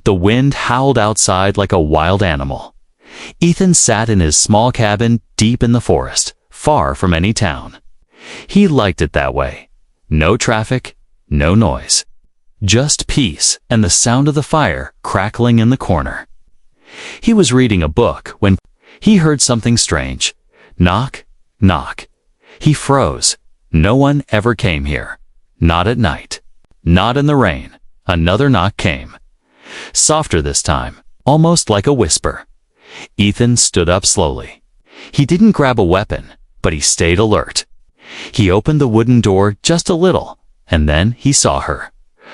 The wind howled outside like a wild animal. Ethan sat in his small cabin deep in the forest, far from any town. He liked it that way. No traffic, no noise. Just peace and the sound of the fire crackling in the corner. He was reading a book when he heard something strange. Knock, knock. He froze. No one ever came here. Not at night. Not in the rain. Another knock came. Softer this time, almost like a whisper. Ethan stood up slowly. He didn't grab a weapon, but he stayed alert. He opened the wooden door just a little, and then he saw her.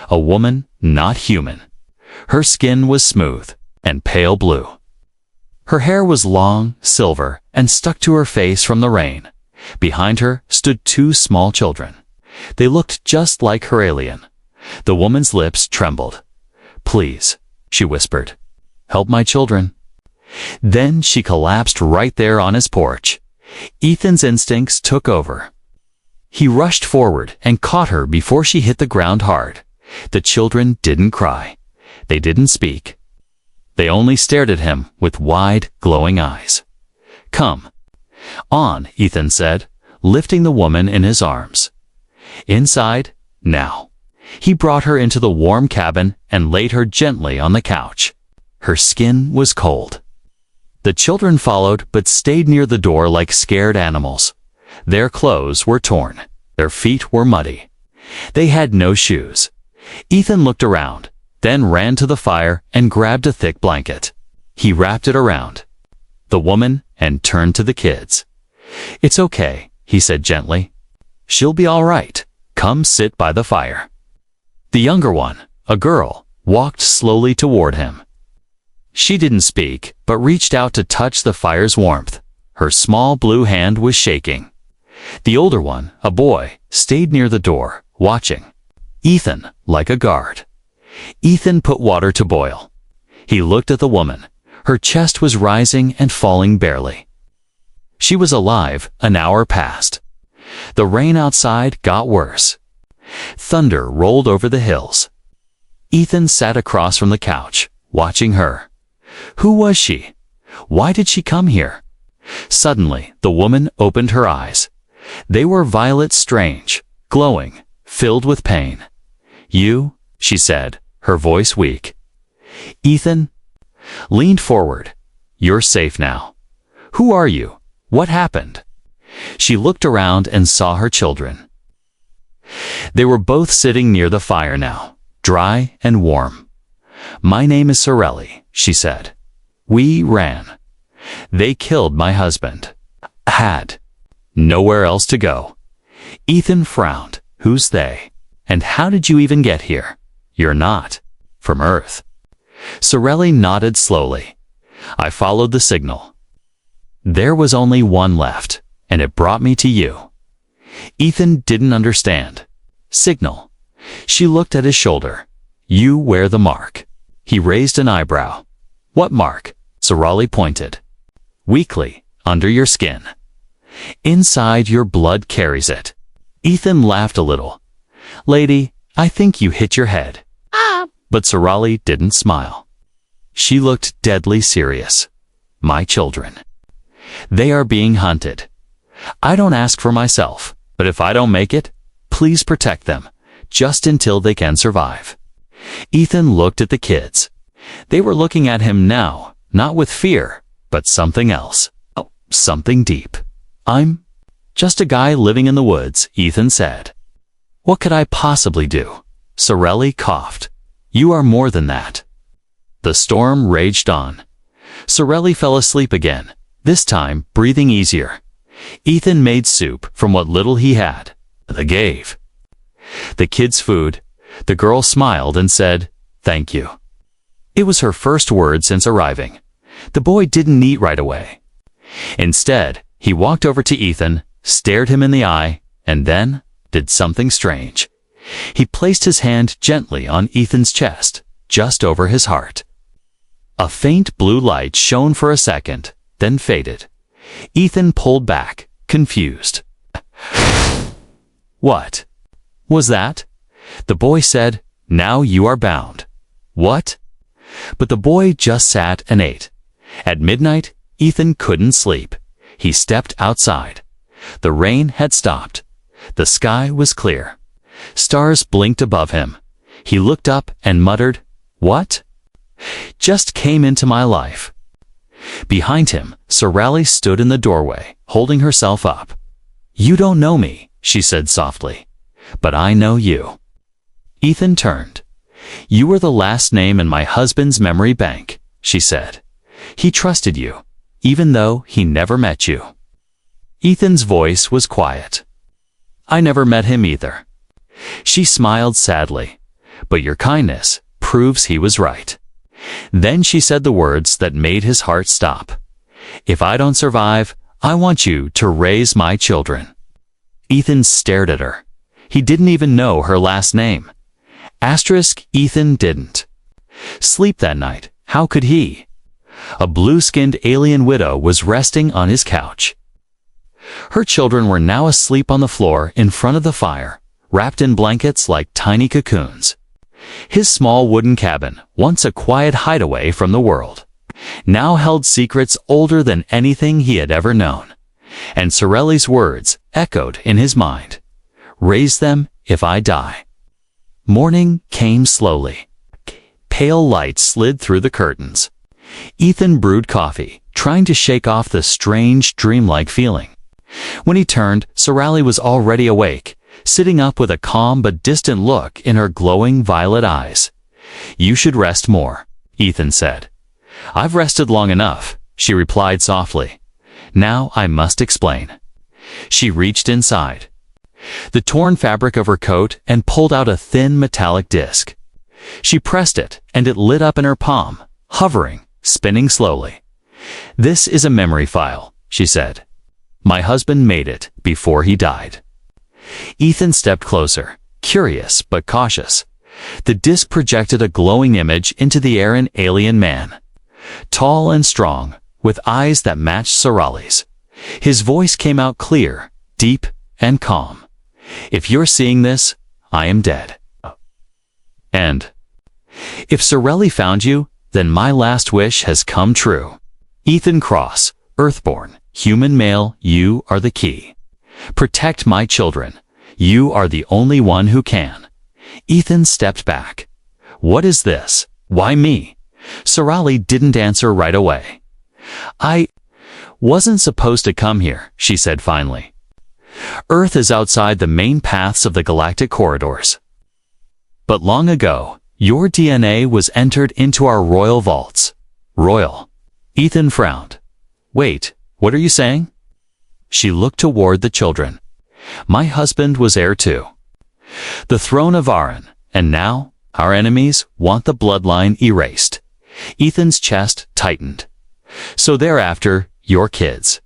A woman not human. Her skin was smooth and pale blue. Her hair was long, silver, and stuck to her face from the rain. Behind her stood two small children. They looked just like her alien. The woman's lips trembled. "Please," she whispered, "help my children." Then she collapsed right there on his porch. Ethan's instincts took over. He rushed forward and caught her before she hit the ground hard. The children didn't cry. They didn't speak. They only stared at him with wide, glowing eyes. "Come on," Ethan said, lifting the woman in his arms. "Inside, now." He brought her into the warm cabin and laid her gently on the couch. Her skin was cold. The children followed but stayed near the door like scared animals. Their clothes were torn. Their feet were muddy. They had no shoes. Ethan looked around, then ran to the fire and grabbed a thick blanket. He wrapped it around the woman and turned to the kids. "It's okay," he said gently. "She'll be all right. Come sit by the fire." The younger one, a girl, walked slowly toward him. She didn't speak, but reached out to touch the fire's warmth. Her small blue hand was shaking. The older one, a boy, stayed near the door, watching Ethan like a guard. Ethan put water to boil. He looked at the woman. Her chest was rising and falling barely. She was alive. An hour passed. The rain outside got worse. Thunder rolled over the hills. Ethan sat across from the couch, watching her. Who was she? Why did she come here? Suddenly, the woman opened her eyes. They were violet strange, glowing, filled with pain. "You," she said, her voice weak. Ethan leaned forward. "You're safe now." "Who are you? What happened?" She looked around and saw her children. They were both sitting near the fire now, dry and warm. "My name is Sorelli," she said. "We ran. They killed my husband. Had nowhere else to go." Ethan frowned. "Who's they? And how did you even get here? You're not from Earth." Sorelli nodded slowly. "I followed the signal. There was only one left, and it brought me to you." Ethan didn't understand. "Signal?" She looked at his shoulder. "You wear the mark." He raised an eyebrow. "What mark?" Sorelli pointed. "Weakly, under your skin. Inside your blood carries it." Ethan laughed a little. "Lady, I think you hit your head." But Sorelli didn't smile. She looked deadly serious. "My children. They are being hunted. I don't ask for myself, but if I don't make it, please protect them, just until they can survive." Ethan looked at the kids. They were looking at him now, not with fear, but something else. Oh, something deep. "I'm just a guy living in the woods," Ethan said. "What could I possibly do?" Sorelli coughed. "You are more than that." The storm raged on. Sorelli fell asleep again, this time breathing easier. Ethan made soup from what little he had. They gave the kids food. The girl smiled and said, "Thank you." It was her first word since arriving. The boy didn't eat right away. Instead, he walked over to Ethan, stared him in the eye, and then did something strange. He placed his hand gently on Ethan's chest, just over his heart. A faint blue light shone for a second, then faded. Ethan pulled back, confused. "What was that?" The boy said, "Now you are bound." "What?" But the boy just sat and ate. At midnight, Ethan couldn't sleep. He stepped outside. The rain had stopped. The sky was clear. Stars blinked above him. He looked up and muttered, "What?" "Just came into my life." Behind him, Sorelli stood in the doorway, holding herself up. "You don't know me," she said softly, "but I know you." Ethan turned. "You were the last name in my husband's memory bank," she said. "He trusted you, even though he never met you." Ethan's voice was quiet. "I never met him either." She smiled sadly. "But your kindness proves he was right." Then she said the words that made his heart stop. "If I don't survive, I want you to raise my children." Ethan stared at her. He didn't even know her last name. Ethan didn't. Sleep that night, how could he? A blue-skinned alien widow was resting on his couch. Her children were now asleep on the floor in front of the fire, wrapped in blankets like tiny cocoons. His small wooden cabin, once a quiet hideaway from the world, now held secrets older than anything he had ever known. And Sorelli's words echoed in his mind. "Raise them if I die." Morning came slowly. Pale light slid through the curtains. Ethan brewed coffee, trying to shake off the strange, dreamlike feeling. When he turned, Sorelli was already awake, sitting up with a calm but distant look in her glowing violet eyes. "You should rest more," Ethan said. "I've rested long enough," she replied softly. "Now I must explain." She reached inside the torn fabric of her coat and pulled out a thin metallic disc. She pressed it, and it lit up in her palm, hovering, spinning slowly. "This is a memory file," she said. "My husband made it before he died." Ethan stepped closer, curious but cautious. The disc projected a glowing image into the air, an alien man. Tall and strong, with eyes that matched Sorelli's. His voice came out clear, deep, and calm. "If you're seeing this, I am dead. And if Sorelli found you, then my last wish has come true. Ethan Cross, Earthborn, human male, you are the key. Protect my children. You are the only one who can." Ethan stepped back. "What is this? Why me?" Sorelli didn't answer right away. "I wasn't supposed to come here," she said finally. "Earth is outside the main paths of the galactic corridors. But long ago, your DNA was entered into our royal vaults." "Royal?" Ethan frowned. "Wait, what are you saying?" She looked toward the children. "My husband was heir to the throne of Aran, and now our enemies want the bloodline erased." Ethan's chest tightened. "So thereafter, your kids."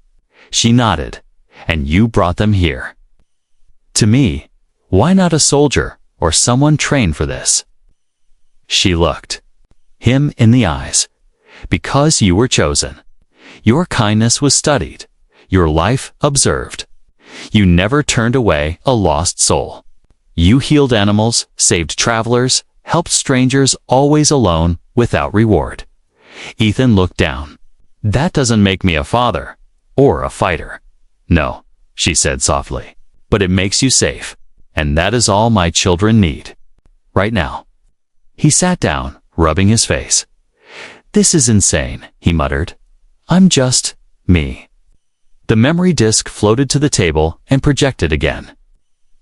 She nodded. "And you brought them here." "To me. Why not a soldier or someone trained for this?" She looked him in the eyes. "Because you were chosen. Your kindness was studied. Your life observed. You never turned away a lost soul. You healed animals, saved travelers, helped strangers, always alone, without reward." Ethan looked down. "That doesn't make me a father or a fighter." "No," she said softly, "but it makes you safe, and that is all my children need. Right now." He sat down, rubbing his face. "This is insane," he muttered. "I'm just me." The memory disk floated to the table and projected again.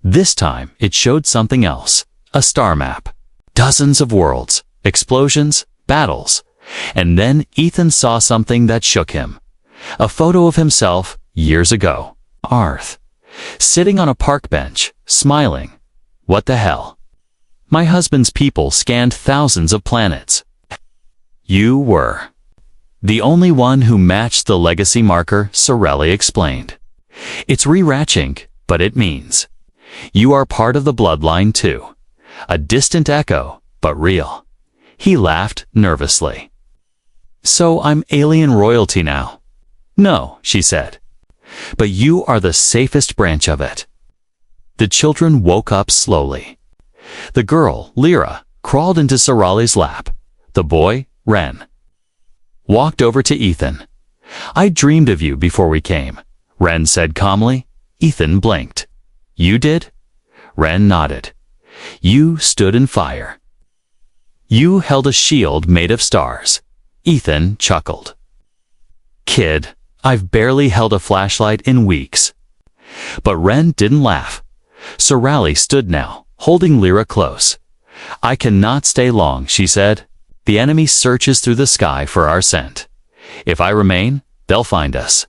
This time it showed something else, a star map. Dozens of worlds, explosions, battles. And then Ethan saw something that shook him. A photo of himself years ago. Earth. Sitting on a park bench, smiling. What the hell? My husband's people scanned thousands of planets. You were the only one who matched the legacy marker, Sorelli explained. It's re-ratching, but it means you are part of the bloodline too. A distant echo, but real. He laughed nervously. So I'm alien royalty now? No, she said. But you are the safest branch of it. The children woke up slowly. The girl, Lyra, crawled into Sorelli's lap. The boy, Ren walked over to Ethan. I dreamed of you before we came, Ren said calmly. Ethan blinked. You did? Ren nodded. You stood in fire. You held a shield made of stars. Ethan chuckled. Kid, I've barely held a flashlight in weeks. But Ren didn't laugh. Sorali stood now, holding Lyra close. I cannot stay long, she said. The enemy searches through the sky for our scent. If I remain, they'll find us.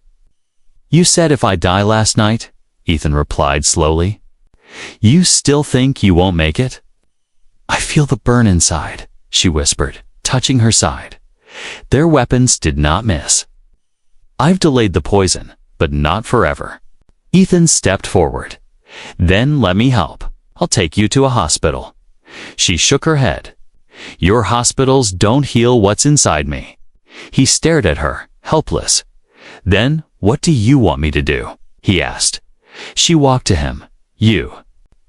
You said if I die last night, Ethan replied slowly. You still think you won't make it? I feel the burn inside, she whispered, touching her side. Their weapons did not miss. I've delayed the poison, but not forever. Ethan stepped forward. Then let me help. I'll take you to a hospital. She shook her head. Your hospitals don't heal what's inside me. He stared at her, helpless. Then, what do you want me to do? He asked. She walked to him. You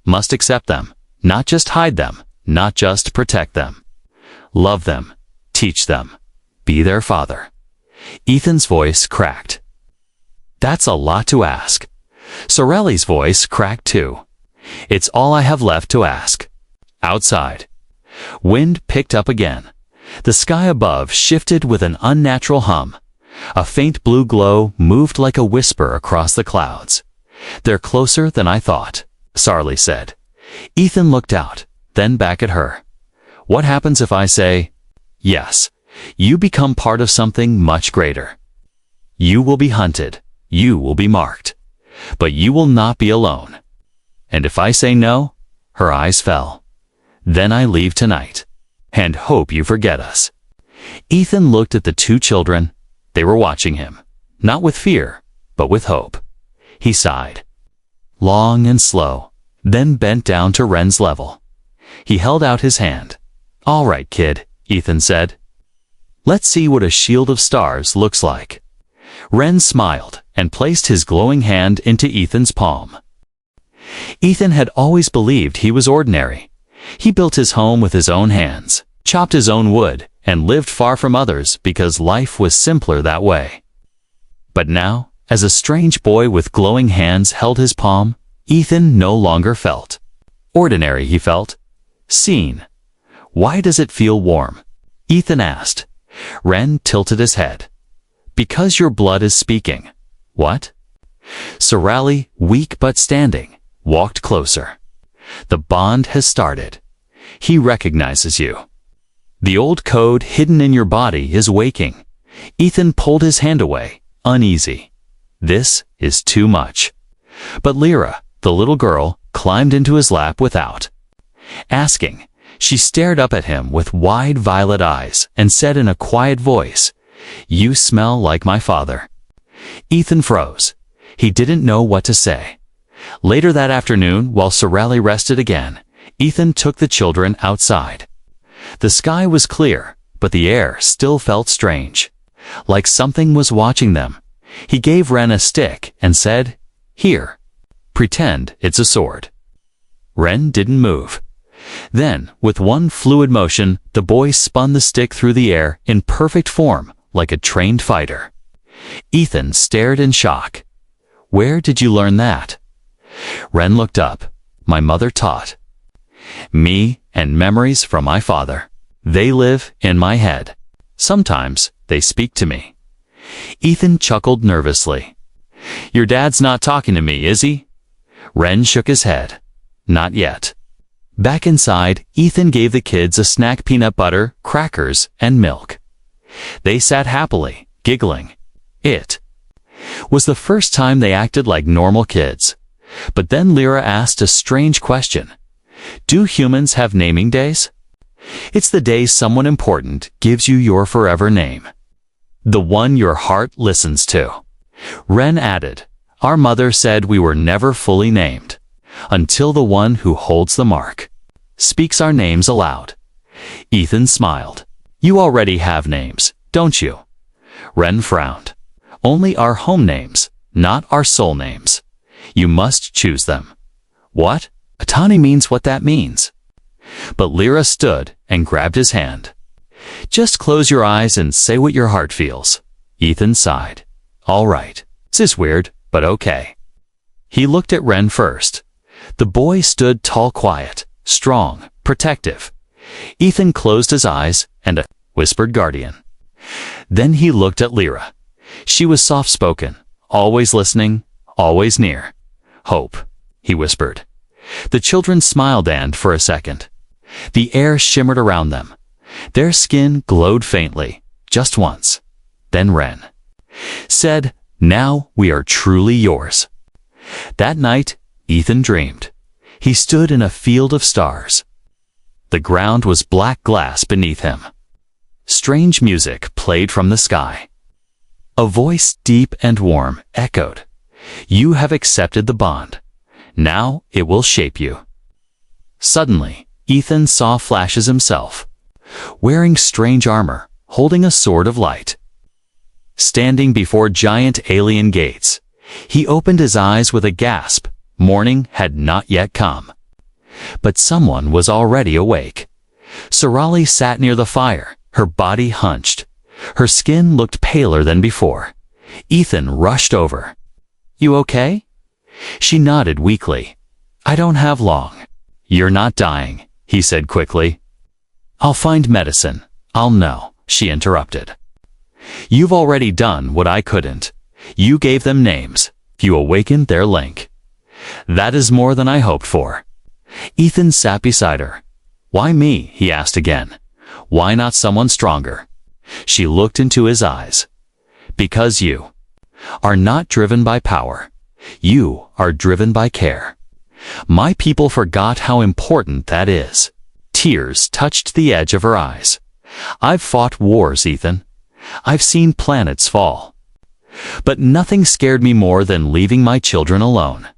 must accept them, not just hide them, not just protect them. Love them, teach them, be their father. Ethan's voice cracked. That's a lot to ask. Sorelli's voice cracked too. It's all I have left to ask. Outside. Wind picked up again. The sky above shifted with an unnatural hum. A faint blue glow moved like a whisper across the clouds. They're closer than I thought, Sarli said. Ethan looked out, then back at her. What happens if I say, yes, you become part of something much greater? You will be hunted, you will be marked, but you will not be alone. And if I say no, her eyes fell. Then I leave tonight, and hope you forget us. Ethan looked at the two children. They were watching him, not with fear, but with hope. He sighed, long and slow, then bent down to Ren's level. He held out his hand. All right, kid, Ethan said. Let's see what a shield of stars looks like. Ren smiled and placed his glowing hand into Ethan's palm. Ethan had always believed he was ordinary. He built his home with his own hands, chopped his own wood, and lived far from others because life was simpler that way. But now, as a strange boy with glowing hands held his palm, Ethan no longer felt ordinary. He felt seen. Why does it feel warm? Ethan asked. Ren tilted his head. Because your blood is speaking. What? Sorali, weak but standing, walked closer. The bond has started. He recognizes you. The old code hidden in your body is waking. Ethan pulled his hand away, uneasy. This is too much. But Lyra, the little girl, climbed into his lap without asking. She stared up at him with wide violet eyes and said in a quiet voice, You smell like my father. Ethan froze. He didn't know what to say. Later that afternoon, while Sorali rested again, Ethan took the children outside. The sky was clear, but the air still felt strange. Like something was watching them. He gave Ren a stick and said, Here, pretend it's a sword. Ren didn't move. Then, with one fluid motion, the boy spun the stick through the air in perfect form, like a trained fighter. Ethan stared in shock. Where did you learn that? Ren looked up. My mother taught me, and memories from my father. They live in my head. Sometimes they speak to me. Ethan chuckled nervously. Your dad's not talking to me, is he? Ren shook his head. Not yet. Back inside, Ethan gave the kids a snack: peanut butter, crackers, and milk. They sat happily, giggling. It was the first time they acted like normal kids. But then Lyra asked a strange question. Do humans have naming days? It's the day someone important gives you your forever name. The one your heart listens to. Ren added, Our mother said we were never fully named, until the one who holds the mark speaks our names aloud. Ethan smiled. You already have names, don't you? Ren frowned. Only our home names, not our soul names. You must choose them. What? Atani means what that means. But Lyra stood and grabbed his hand. Just close your eyes and say what your heart feels. Ethan sighed. All right. This is weird, but okay. He looked at Ren first. The boy stood tall, quiet, strong, protective. Ethan closed his eyes and whispered guardian. Then he looked at Lyra. She was soft-spoken, always listening, always near. Hope, he whispered. The children smiled, and for a second, the air shimmered around them. Their skin glowed faintly, just once. Then Ren said, "Now we are truly yours." That night, Ethan dreamed. He stood in a field of stars. The ground was black glass beneath him. Strange music played from the sky. A voice deep and warm echoed, "You have accepted the bond. Now it will shape you." Suddenly, Ethan saw flashes himself, wearing strange armor, holding a sword of light. Standing before giant alien gates, he opened his eyes with a gasp. Morning had not yet come. But someone was already awake. Sorali sat near the fire, her body hunched. Her skin looked paler than before. Ethan rushed over. "You okay?" She nodded weakly. "I don't have long." "You're not dying," he said quickly. "I'll find medicine. I'll know," she interrupted. "You've already done what I couldn't. You gave them names. You awakened their link. That is more than I hoped for." Ethan sat beside her. "Why me?" he asked again. "Why not someone stronger?" She looked into his eyes. "Because you are not driven by power. You are driven by care. My people forgot how important that is." Tears touched the edge of her eyes. "I've fought wars, Ethan. I've seen planets fall. But nothing scared me more than leaving my children alone."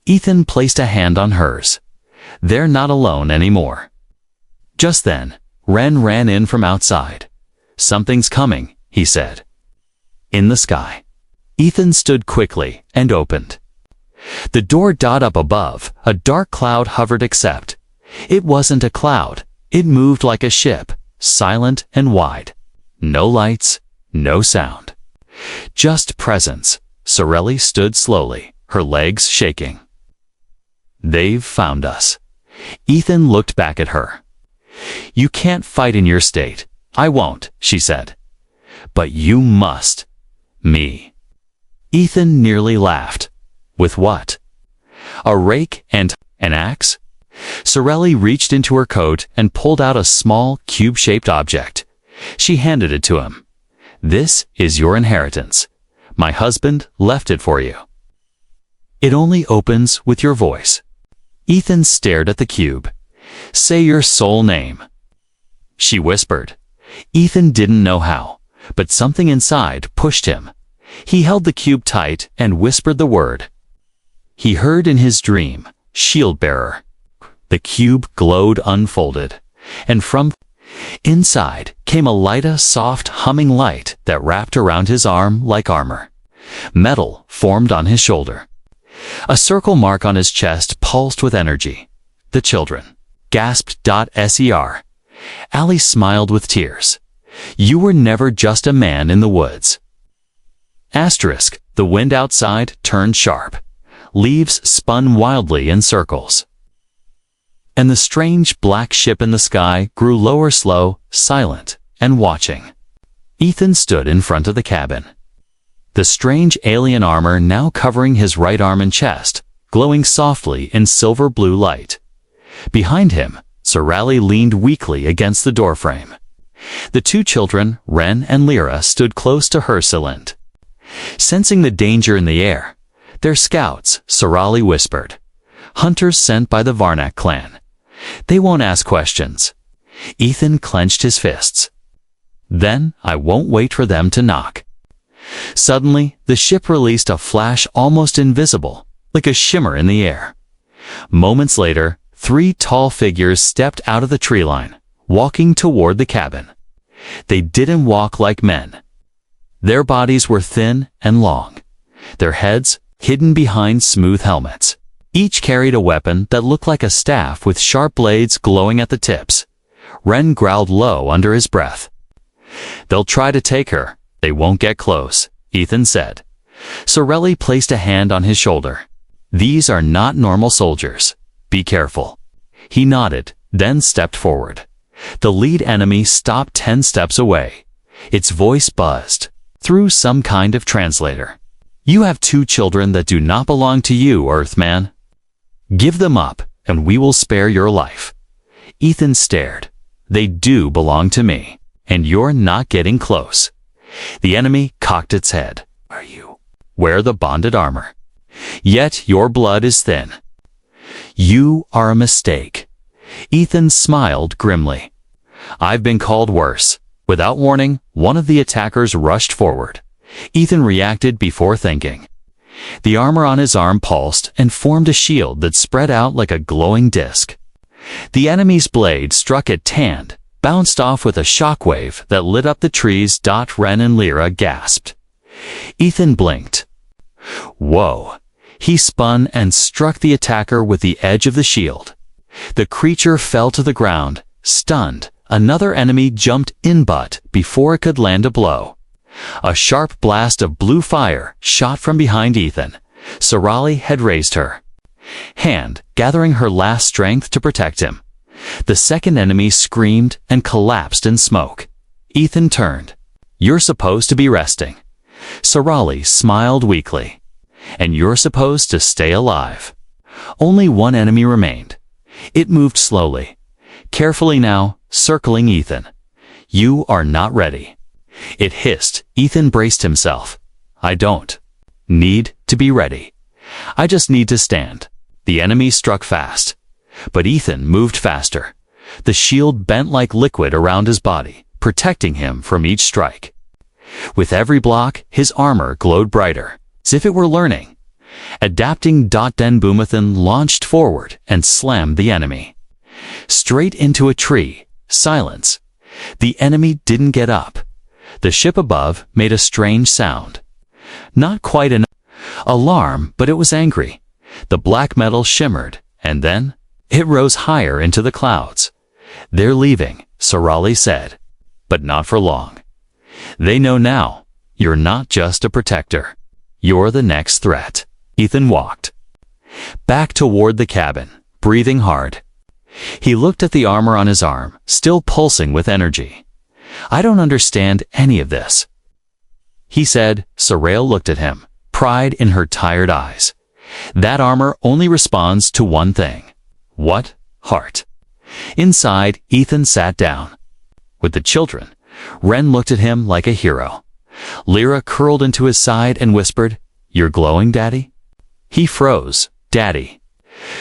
Ethan placed a hand on hers. "They're not alone anymore." Just then, Ren ran in from outside. "Something's coming," he said. In the sky. Ethan stood quickly and opened. The door dot up above, a dark cloud hovered, except it wasn't a cloud. It moved like a ship, silent and wide. No lights, no sound. Just presence. Sorelli stood slowly, her legs shaking. "They've found us." Ethan looked back at her. "You can't fight in your state." "I won't," she said. "But you must." "Me." Ethan nearly laughed. "With what?" "A rake and an axe?" Sorelli reached into her coat and pulled out a small, cube-shaped object. She handed it to him. "This is your inheritance. My husband left it for you. It only opens with your voice." Ethan stared at the cube. "Say your soul name." She whispered. Ethan didn't know how, but something inside pushed him. He held the cube tight and whispered the word. He heard in his dream, "Shield bearer." The cube glowed unfolded, and from inside came a light, a soft, humming light that wrapped around his arm like armor. Metal formed on his shoulder. A circle mark on his chest pulsed with energy. The children gasped. "Ser." Allie smiled with tears. "You were never just a man in the woods." Asterisk. The wind outside turned sharp. Leaves spun wildly in circles. And the strange black ship in the sky grew lower, slow, silent, and watching. Ethan stood in front of the cabin. The strange alien armor now covering his right arm and chest, glowing softly in silver blue light. Behind him, Sorali leaned weakly against the doorframe. The two children, Ren and Lyra, stood close to her cylind. Sensing the danger in the air, "They're scouts," Sorali whispered. "Hunters sent by the Varnak clan. They won't ask questions." Ethan clenched his fists. "Then I won't wait for them to knock." Suddenly, the ship released a flash almost invisible, like a shimmer in the air. Moments later, 3 tall figures stepped out of the tree line, walking toward the cabin. They didn't walk like men. Their bodies were thin and long, their heads hidden behind smooth helmets. Each carried a weapon that looked like a staff with sharp blades glowing at the tips. Ren growled low under his breath. "They'll try to take her. They won't get close," Ethan said. Sorelli placed a hand on his shoulder. "These are not normal soldiers. Be careful." He nodded, then stepped forward. The lead enemy stopped 10 steps away. Its voice buzzed through some kind of translator. "You have 2 children that do not belong to you, Earthman. Give them up, and we will spare your life." Ethan stared. "They do belong to me, and you're not getting close." The enemy cocked its head. "Are you? Wear the bonded armor. Yet your blood is thin. You are a mistake." Ethan smiled grimly. "I've been called worse." Without warning, one of the attackers rushed forward. Ethan reacted before thinking. The armor on his arm pulsed and formed a shield that spread out like a glowing disc. The enemy's blade struck at Tand, bounced off with a shockwave that lit up the trees. Ren and Lyra gasped. Ethan blinked. Whoa! He spun and struck the attacker with the edge of the shield. The creature fell to the ground, stunned. Another enemy jumped in, but before it could land a blow, a sharp blast of blue fire shot from behind Ethan. Sorelli had raised her hand, gathering her last strength to protect him. The second enemy screamed and collapsed in smoke. Ethan turned. "You're supposed to be resting." Sorelli smiled weakly. "And you're supposed to stay alive." Only one enemy remained. It moved slowly, carefully now, circling Ethan. "You are not ready." It hissed. Ethan braced himself. "I don't need to be ready. I just need to stand." The enemy struck fast, but Ethan moved faster. The shield bent like liquid around his body, protecting him from each strike. With every block, his armor glowed brighter, as if it were learning. Adapting. Den Boomathan launched forward and slammed the enemy straight into a tree. Silence. The enemy didn't get up. The ship above made a strange sound. Not quite an alarm, but it was angry. The black metal shimmered, and then it rose higher into the clouds. "They're leaving," Sorelli said. "But not for long. They know now. You're not just a protector. You're the next threat." Ethan walked back toward the cabin, breathing hard. He looked at the armor on his arm, still pulsing with energy. "I don't understand any of this," he said. Sorel looked at him, pride in her tired eyes. "That armor only responds to one thing." "What?" "Heart." Inside, Ethan sat down. With the children, Ren looked at him like a hero. Lyra curled into his side and whispered, "You're glowing, Daddy?" He froze. "Daddy."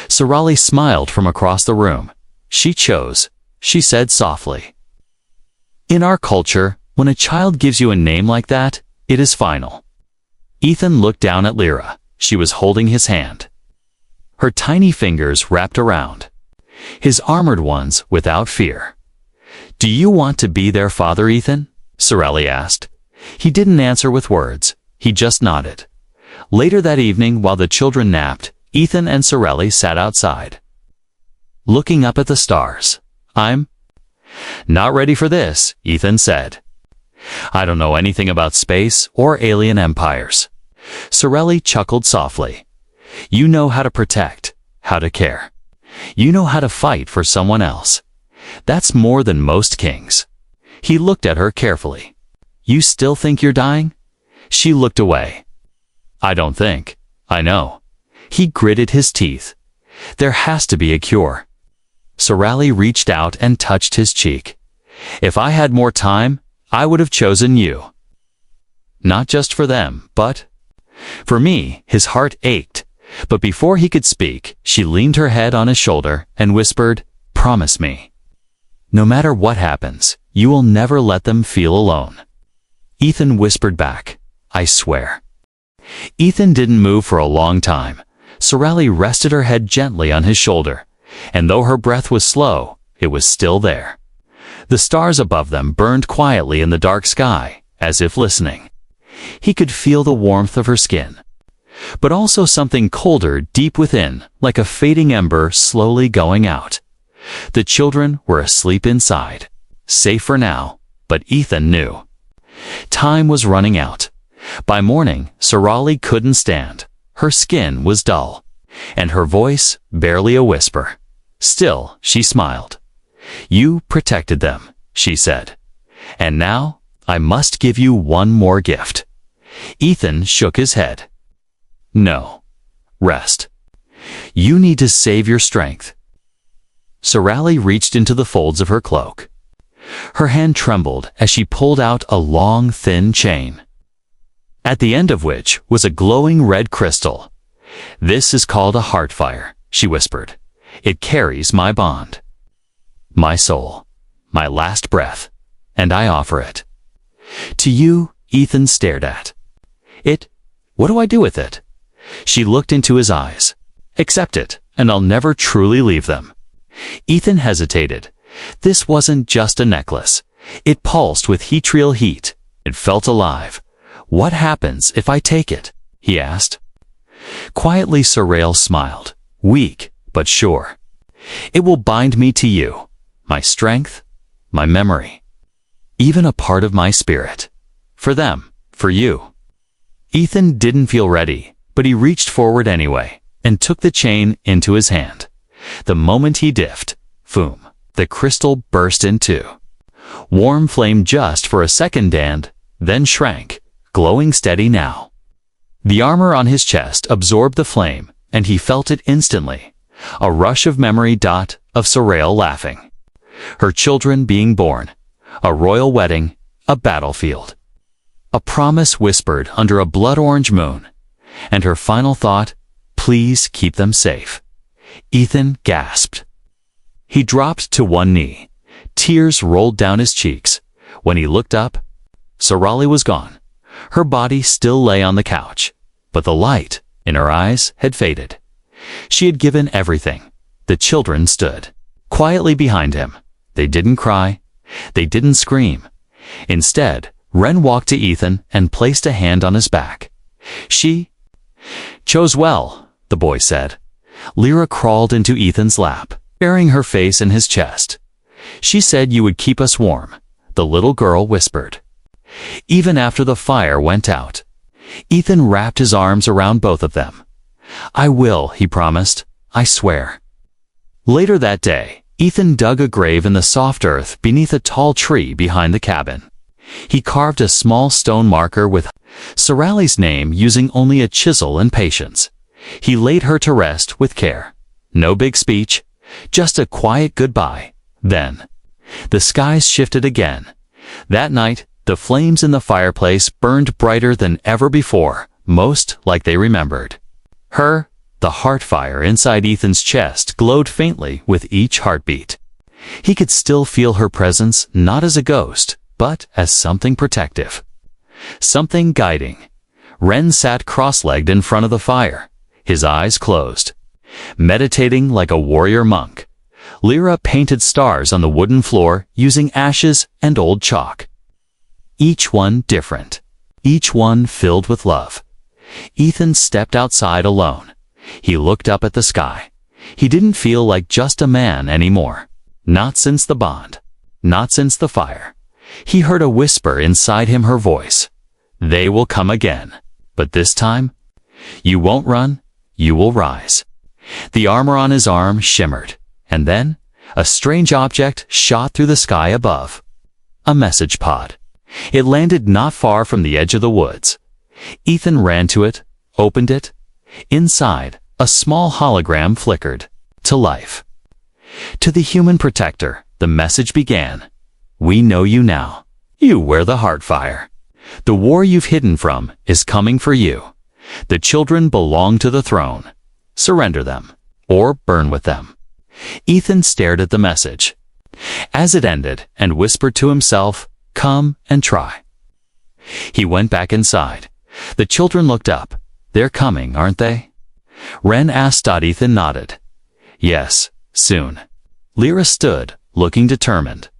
Sorelli smiled from across the room. "She chose," she said softly. "In our culture, when a child gives you a name like that, it is final." Ethan looked down at Lyra. She was holding his hand, her tiny fingers wrapped around his armored ones without fear. "Do you want to be their father, Ethan?" Sorelli asked. He didn't answer with words. He just nodded. Later that evening, while the children napped, Ethan and Sorelli sat outside, looking up at the stars. "I'm not ready for this," Ethan said. "I don't know anything about space or alien empires." Sorelli chuckled softly. "You know how to protect, how to care. You know how to fight for someone else. That's more than most kings." He looked at her carefully. "You still think you're dying?" She looked away. "I don't think. I know." He gritted his teeth. "There has to be a cure." Sorelli reached out and touched his cheek. "If I had more time, I would have chosen you. Not just for them, but for me." His heart ached, but before he could speak, she leaned her head on his shoulder and whispered, "Promise me. No matter what happens, you will never let them feel alone." Ethan whispered back, "I swear." Ethan didn't move for a long time. Sorelli rested her head gently on his shoulder, and though her breath was slow, it was still there. The stars above them burned quietly in the dark sky, as if listening. He could feel the warmth of her skin, but also something colder deep within, like a fading ember slowly going out. The children were asleep inside, safe for now, but Ethan knew. Time was running out. By morning, Sorali couldn't stand. Her skin was dull, and her voice barely a whisper. Still, she smiled. "You protected them," she said. "And now, I must give you one more gift." Ethan shook his head. "No. Rest. You need to save your strength." Sorali reached into the folds of her cloak. Her hand trembled as she pulled out a long, thin chain, at the end of which was a glowing red crystal. "This is called a heart fire," she whispered. "It carries my bond, my soul, my last breath, and I offer it to you." Ethan stared at it. "What do I do with it?" She looked into his eyes. "Accept it, and I'll never truly leave them." Ethan hesitated. This wasn't just a necklace. It pulsed with hetrial heat. It felt alive. "What happens if I take it?" he asked. Quietly, Sorale smiled, weak but sure. "It will bind me to you, my strength, my memory, even a part of my spirit. For them, for you." Ethan didn't feel ready, but he reached forward anyway and took the chain into his hand. The moment he diffed, boom, the crystal burst in two. Warm flame just for a second and then shrank, glowing steady now. The armor on his chest absorbed the flame, and he felt it instantly. A rush of memory. Of Sorale laughing, her children being born, a royal wedding, a battlefield, a promise whispered under a blood-orange moon, and her final thought, "Please keep them safe." Ethan gasped. He dropped to one knee. Tears rolled down his cheeks. When he looked up, Sorali was gone. Her body still lay on the couch, but the light in her eyes had faded. She had given everything. The children stood quietly behind him. They didn't cry. They didn't scream. Instead, Ren walked to Ethan and placed a hand on his back. "She chose well," the boy said. Lyra crawled into Ethan's lap, burying her face in his chest. "She said you would keep us warm," the little girl whispered. Even after the fire went out, Ethan wrapped his arms around both of them. "I will," he promised. "I swear." Later that day, Ethan dug a grave in the soft earth beneath a tall tree behind the cabin. He carved a small stone marker with Sorali's name using only a chisel and patience. He laid her to rest with care. No big speech, just a quiet goodbye. Then, the skies shifted again. That night, the flames in the fireplace burned brighter than ever before, most like they remembered her. The heart fire inside Ethan's chest glowed faintly with each heartbeat. He could still feel her presence, not as a ghost, but as something protective, something guiding. Ren sat cross-legged in front of the fire, his eyes closed, meditating like a warrior monk. Lyra painted stars on the wooden floor using ashes and old chalk. Each one different, each one filled with love. Ethan stepped outside alone. He looked up at the sky. He didn't feel like just a man anymore. Not since the bond. Not since the fire. He heard a whisper inside him, her voice. "They will come again. But this time, you won't run, you will rise." The armor on his arm shimmered, and then a strange object shot through the sky above. A message pod. It landed not far from the edge of the woods. Ethan ran to it, opened it. Inside, a small hologram flickered to life. To the human protector, the message began. "We know you now. You wear the heart fire. The war you've hidden from is coming for you. The children belong to the throne. Surrender them, or burn with them." Ethan stared at the message as it ended and whispered to himself, "Come and try." He went back inside. The children looked up. "They're coming, aren't they?" Ren asked. Ethan nodded. "Yes, soon." Lyra stood, looking determined.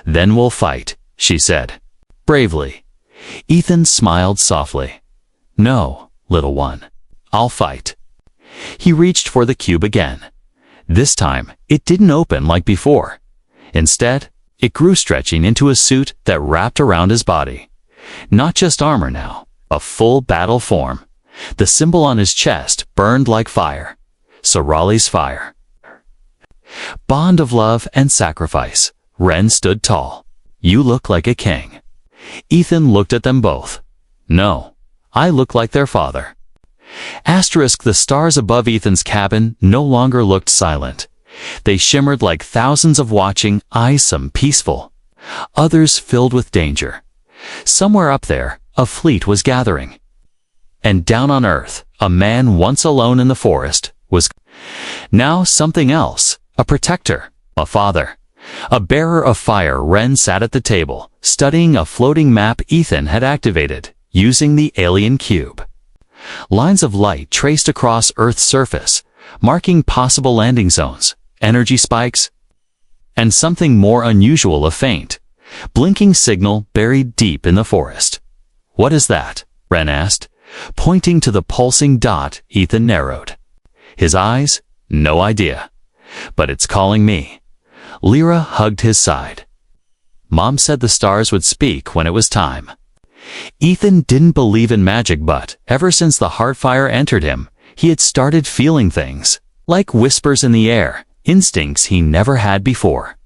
"Then we'll fight," she said, bravely. Ethan smiled softly. "No, little one, I'll fight." He reached for the cube again. This time, it didn't open like before. Instead, it grew, stretching into a suit that wrapped around his body. Not just armor now, a full battle form. The symbol on his chest burned like fire. Sorali's fire. Bond of love and sacrifice. Ren stood tall. You look like a king. Ethan looked at them both. No, I look like their father. Asterisk, the stars above Ethan's cabin no longer looked silent. They shimmered like thousands of watching eyes, some peaceful, others filled with danger. Somewhere up there, a fleet was gathering. And down on Earth, a man once alone in the forest was now something else, a protector, a father, a bearer of fire. Ren sat at the table, studying a floating map Ethan had activated, using the alien cube. Lines of light traced across Earth's surface, marking possible landing zones, energy spikes, and something more unusual, a faint, blinking signal buried deep in the forest. What is that? Ren asked, pointing to the pulsing dot. Ethan narrowed his eyes. No idea. But it's calling me. Lyra hugged his side. Mom said the stars would speak when it was time. Ethan didn't believe in magic, but ever since the Heartfire entered him, he had started feeling things, like whispers in the air, instincts he never had before.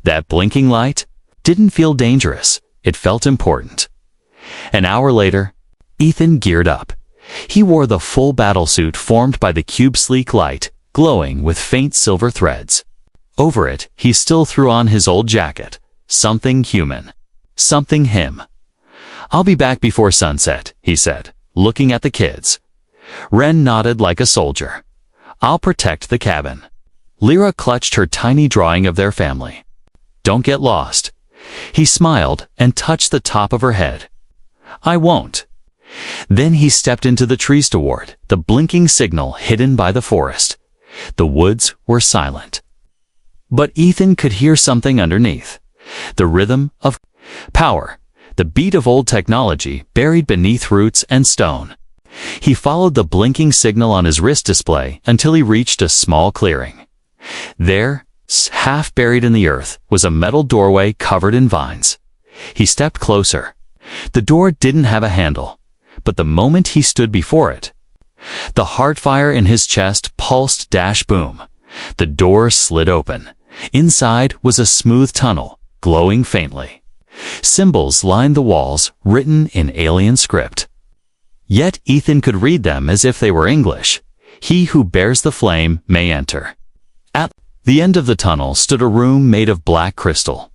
That blinking light didn't feel dangerous, it felt important. An hour later, Ethan geared up. He wore the full battlesuit formed by the cube's sleek light, glowing with faint silver threads. Over it, he still threw on his old jacket. Something human. Something him. I'll be back before sunset, he said, looking at the kids. Ren nodded like a soldier. I'll protect the cabin. Lyra clutched her tiny drawing of their family. Don't get lost. He smiled and touched the top of her head. I won't. Then he stepped into the trees toward the blinking signal hidden by the forest. The woods were silent. But Ethan could hear something underneath. The rhythm of power. The beat of old technology buried beneath roots and stone. He followed the blinking signal on his wrist display until he reached a small clearing. There, half buried in the earth, was a metal doorway covered in vines. He stepped closer. The door didn't have a handle, but the moment he stood before it, the Heartfire in his chest pulsed. Boom. The door slid open. Inside was a smooth tunnel, glowing faintly. Symbols lined the walls, written in alien script. Yet Ethan could read them as if they were English. He who bears the flame may enter. At the end of the tunnel stood a room made of black crystal.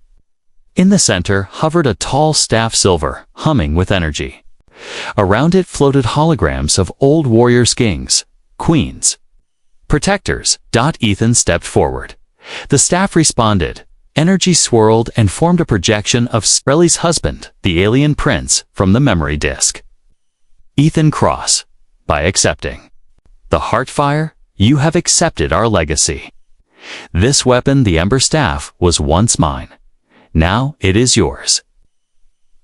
In the center hovered a tall staff, silver, humming with energy. Around it floated holograms of old warriors, kings, queens, protectors. Ethan stepped forward. The staff responded. Energy swirled and formed a projection of Sprelly's husband, the alien prince, from the memory disk. Ethan Cross. By accepting the Heartfire, you have accepted our legacy. This weapon, the Ember Staff, was once mine. Now it is yours.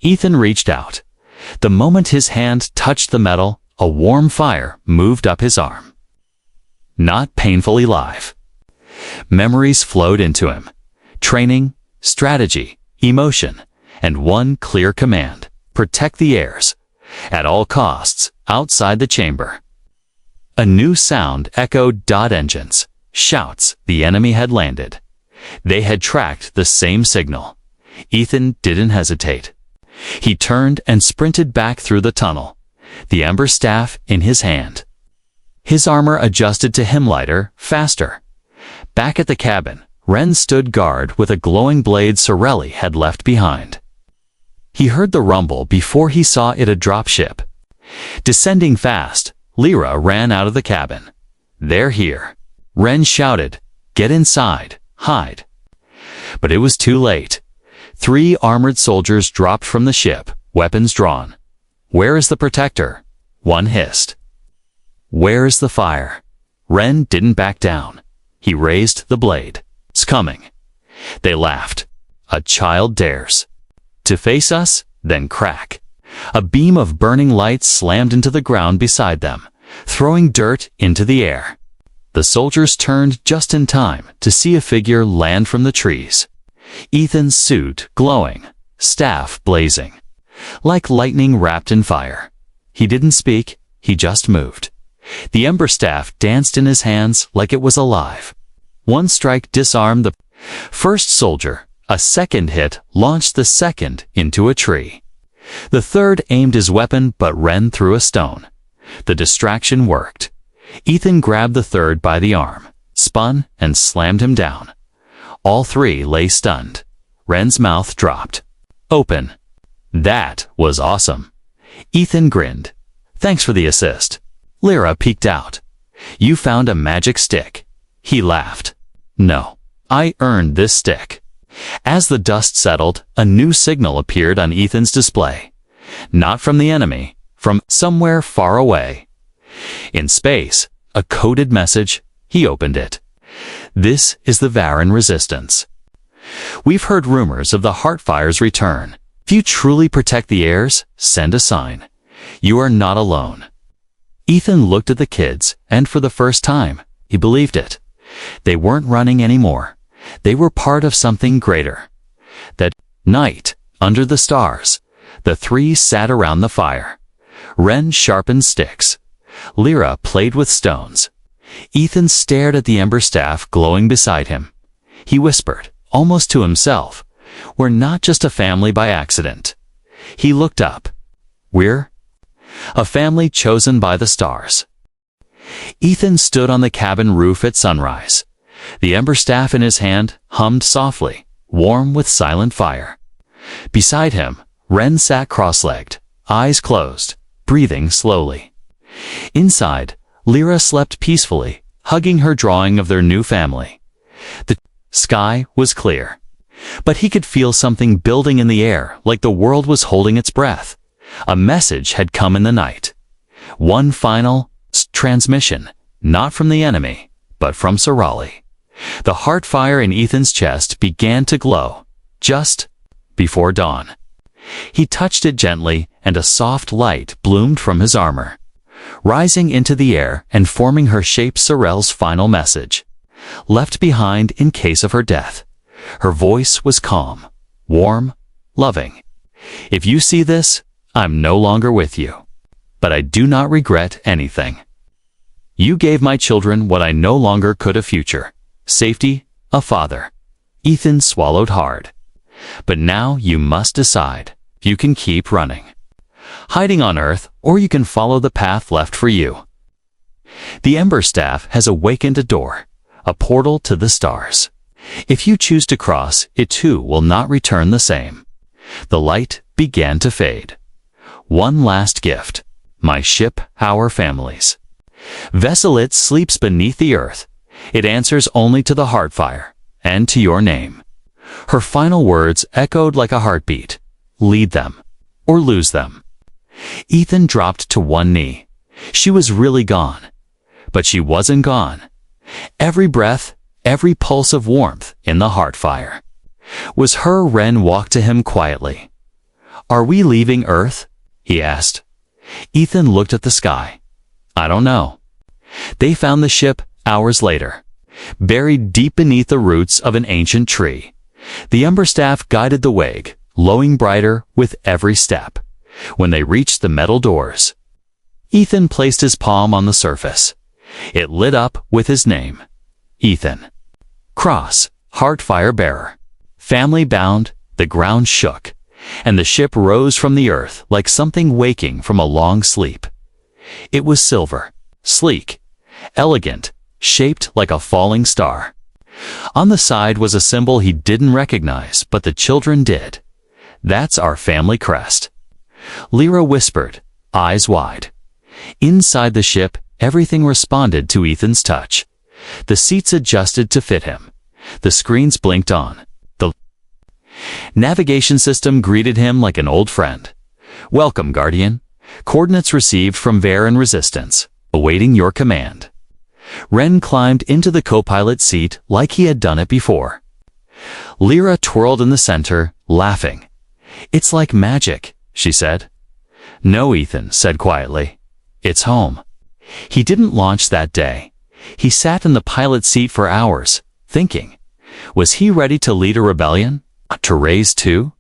Ethan reached out. The moment his hand touched the metal, a warm fire moved up his arm. Not painfully live. Memories flowed into him. Training, strategy, emotion, and one clear command: protect the heirs. At all costs, outside the chamber. A new sound echoed. Engines, shouts, the enemy had landed. They had tracked the same signal. Ethan didn't hesitate. He turned and sprinted back through the tunnel, the Ember Staff in his hand. His armor adjusted to him, lighter, faster. Back at the cabin, Ren stood guard with a glowing blade Sorelli had left behind. He heard the rumble before he saw it, a dropship. Descending fast, Lyra ran out of the cabin. They're here. Ren shouted, get inside, hide. But it was too late. 3 armored soldiers dropped from the ship, weapons drawn. Where is the protector? One hissed. Where is the fire? Ren didn't back down. He raised the blade. It's coming. They laughed. A child dares to face us? Then crack. A beam of burning light slammed into the ground beside them, throwing dirt into the air. The soldiers turned just in time to see a figure land from the trees. Ethan's suit glowing, staff blazing, like lightning wrapped in fire. He didn't speak, he just moved. The ember staff danced in his hands like it was alive. One strike disarmed the first soldier. A second hit launched the second into a tree. The third aimed his weapon but ran through a stone. The distraction worked. Ethan grabbed the third by the arm, spun, and slammed him down. All three lay stunned. Ren's mouth dropped open. That was awesome. Ethan grinned. Thanks for the assist. Lyra peeked out. You found a magic stick. He laughed. No, I earned this stick. As the dust settled, a new signal appeared on Ethan's display. Not from the enemy, from somewhere far away. In space, a coded message. He opened it. This is the Varan resistance. We've heard rumors of the Heartfire's return. If you truly protect the heirs, send a sign. You are not alone. Ethan looked at the kids, and for the first time, he believed it. They weren't running anymore. They were part of something greater. That night, under the stars, the three sat around the fire. Ren sharpened sticks. Lyra played with stones. Ethan stared at the ember staff glowing beside him. He whispered, almost to himself, "We're not just a family by accident." He looked up. "We're a family chosen by the stars." Ethan stood on the cabin roof at sunrise. The ember staff in his hand hummed softly, warm with silent fire. Beside him, Ren sat cross-legged, eyes closed, breathing slowly. Inside, Lyra slept peacefully, hugging her drawing of their new family. The sky was clear, but he could feel something building in the air like the world was holding its breath. A message had come in the night. One final transmission, not from the enemy, but from Sorali. The heartfire in Ethan's chest began to glow, just before dawn. He touched it gently, and a soft light bloomed from his armor, rising into the air and forming her shape. Sorel's final message, left behind in case of her death. Her voice was calm, warm, loving. If you see this, I'm no longer with you, but I do not regret anything. You gave my children what I no longer could: a future, safety, a father. Ethan swallowed hard. But now you must decide. You can keep running, hiding on Earth, or you can follow the path left for you. The Ember Staff has awakened a door, a portal to the stars. If you choose to cross, it too will not return the same. The light began to fade. One last gift. My ship, our families. Vesselit sleeps beneath the earth. It answers only to the Heartfire, and to your name. Her final words echoed like a heartbeat. Lead them, or lose them. Ethan dropped to one knee. She was really gone. But she wasn't gone. Every breath, every pulse of warmth in the Heartfire was her. Ren walked to him quietly. Are we leaving Earth? He asked. Ethan looked at the sky. I don't know. They found the ship hours later, buried deep beneath the roots of an ancient tree. The Ember Staff guided the way, glowing brighter with every step. When they reached the metal doors, Ethan placed his palm on the surface. It lit up with his name. Ethan. Cross, Heartfire Bearer. Family bound, the ground shook, and the ship rose from the earth like something waking from a long sleep. It was silver, sleek, elegant, shaped like a falling star. On the side was a symbol he didn't recognize, but the children did. That's our family crest. Lyra whispered, eyes wide. Inside the ship, everything responded to Ethan's touch. The seats adjusted to fit him. The screens blinked on. The navigation system greeted him like an old friend. Welcome, Guardian. Coordinates received from Varan Resistance, awaiting your command. Ren climbed into the co-pilot seat like he had done it before. Lyra twirled in the center, laughing. It's like magic, she said. No, Ethan said quietly. It's home. He didn't launch that day. He sat in the pilot seat for hours, thinking. Was he ready to lead a rebellion? To raise two?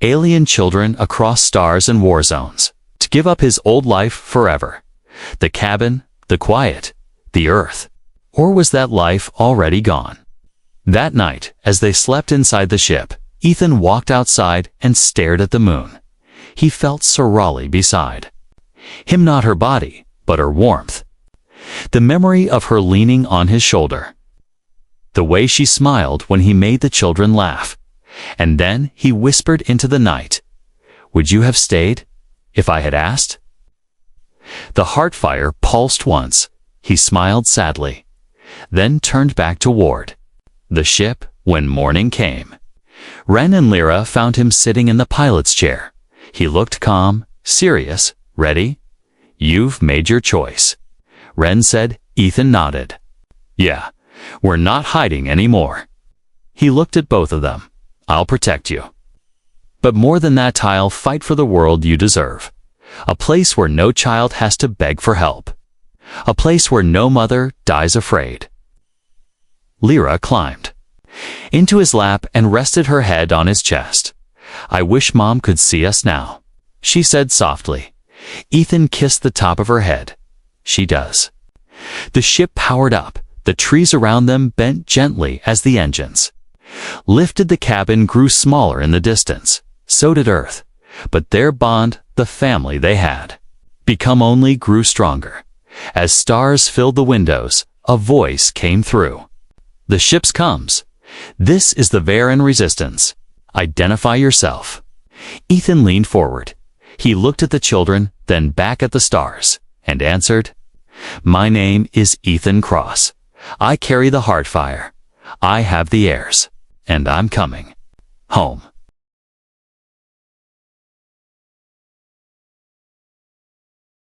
Alien children across stars and war zones. To give up his old life forever. The cabin, the quiet, the earth. Or was that life already gone? That night, as they slept inside the ship, Ethan walked outside and stared at the moon. He felt Sorali beside him, not her body, but her warmth. The memory of her leaning on his shoulder. The way she smiled when he made the children laugh. And then he whispered into the night, "Would you have stayed if I had asked?" The heart fire pulsed once. He smiled sadly, then turned back toward the ship when morning came. Ren and Lyra found him sitting in the pilot's chair. He looked calm, serious. "Ready? You've made your choice." Ren said. Ethan nodded. "Yeah, we're not hiding anymore." He looked at both of them. "I'll protect you. But more than that, I'll fight for the world you deserve. A place where no child has to beg for help. A place where no mother dies afraid." Lyra climbed into his lap and rested her head on his chest. "I wish Mom could see us now," she said softly. Ethan kissed the top of her head. "She does." The ship powered up. The trees around them bent gently as the engines lifted. The cabin grew smaller in the distance. So did Earth. But their bond, the family they had become, only grew stronger. As stars filled the windows, a voice came through. "The ship's comes. This is the Varen resistance. Identify yourself." Ethan leaned forward. He looked at the children, then back at the stars, and answered, "My name is Ethan Cross. I carry the heart fire. I have the heirs. And I'm coming home."